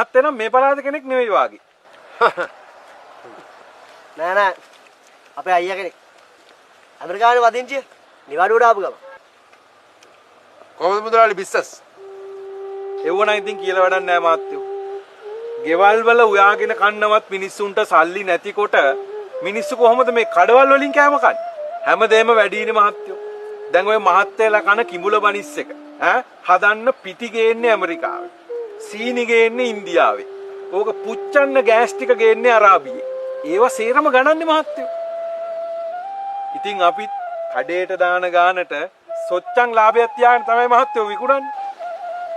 මහත්තයා නම් මේ පළාත කෙනෙක් නෙවෙයි වාගේ. නෑ අපේ අයියා කෙනෙක්. ඇමරිකාවේ වදින්චිය නිවාඩුවට ආපු ගම. කොහොමද මුදලාලි බිස්නස්? එවුණා ඉතින් කියලා වැඩක් නෑ මහත්තයෝ. ගෙවල් වල උයාගෙන කන්නවත් මිනිස්සුන්ට සල්ලි නැතිකොට මිනිස්සු කොහොමද මේ කඩවල් වලින් කෑම කන්නේ? හැමදේම වැඩිනේ මහත්තයෝ. දැන් ඔය මහත්තයලා කන කිඹුල බනිස් එක හදන්න පිටි ගේන්නේ ඇමරිකාවේ. සීනි ගේන්නේ ඉන්දියාවේ. ඕක පුච්චන්න ගෑස් ටික ගේන්නේ අරාබියේ. ඒවා සේරම ගණන්නේ මහත්තයෝ. ඉතින් අපිත් කඩේට දාන ගානට සොච්චන් ලාභයක් තියාගෙන තමයි මහත්තයෝ විකුණන්නේ.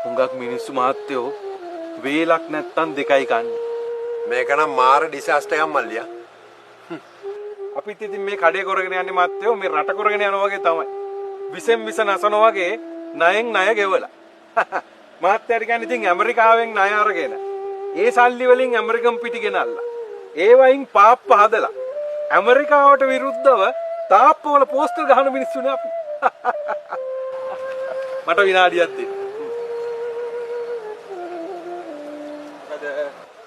හුඟක් මිනිස්සු මහත්තයෝ වේලක් නැත්තම් දෙකයි කන්නේ. මේක නම් මාර ඩිසාස්ටර් එකක් මල්ලියා. අපිත් ඉතින් මේ කඩේ කරගෙන යන්නේ මහත්තයෝ මේ රට කරගෙන යනවා වගේ තමයි. විසෙන් විස නසනවා වගේ ණයෙන් ණය ගෙවලා. මහත්තයාට කියන්නේ ඉතින් ඇමරිකාවෙන් ණය අරගෙන ඒ සල්ලි වලින් ඇමරිකන් පිටි ගෙනල්ලා ඒ වයින් පාප්ප හදලා ඇමරිකාවට විරුද්ධව තාප්ප වල පෝස්ටර් ගහන මිනිස්සුනේ අපි. මට විනාඩියක් දෙන්න.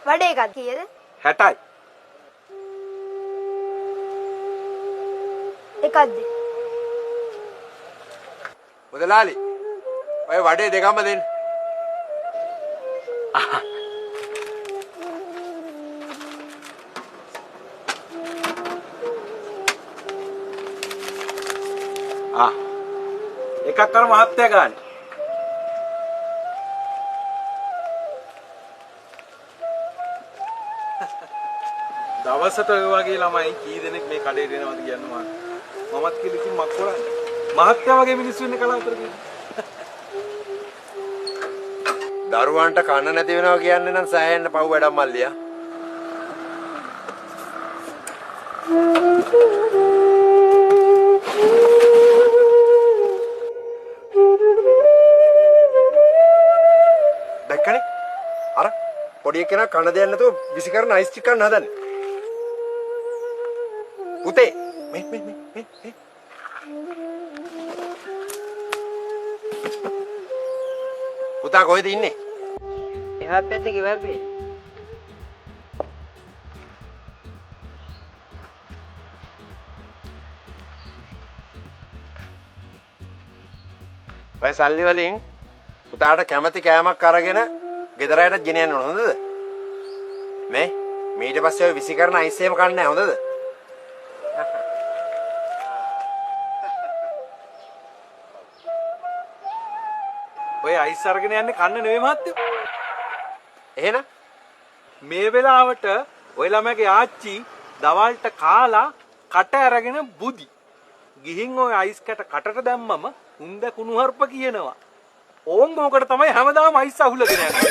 වැඩේ එකක් කීයද? 60යි. එකක්ද? මුදලාලි ඔය වඩේ දෙකම දෙන්න. එකක් කර මහත්තයා ගානේ. දවසට ඔය වගේ ළමයි කී දෙනෙක් මේ කඩේට එනවද කියන්නේ මමත් කියලා ඉතින් මක් කරන්නේ. මහත්තයා වගේ මිනිස්සු ඉන්නේ කලාතුරකින්. දරුවන්ට කන්න නැති වෙනවා කියන්නේ නම් සෑහෙන්න පව් වැඩක් මල්ලියා. දැක්කනේ? අර පොඩි එකෙනා කන දෙයක් නැතුව විසි කරන අයිස් ටික ගන්න හදන්නේ. පුතේ මේ පුතා කොහෙද ඉන්නේ? එහා පැත්තේ ගෙවල් පේ. ඔය සල්ලි වලින් පුතාට කැමති කෑමක් අරගෙන ගෙදර යන්න ගෙනියන්න ඕන හොඳද? මේ ඊට පස්සේ ඔය විසි කරන අයිස් එහෙම කන්නේ නැහැ හොඳද? ඔය අයිස් අරගෙන යන්නේ කන්න නෙවෙයි මහත්තයෝ. එහෙනම් මේ වෙලාවට ඔය ළමයාගේ ආච්චි දවල්ට කාලා කට අරගෙන බුදි. ගිහින් ඔය අයිස් කටට දැම්මම උන්ද කුණුහරුප කියනවා. ඕම් මොකට තමයි හැමදාම අයිස් අහුලගෙන යන්නේ.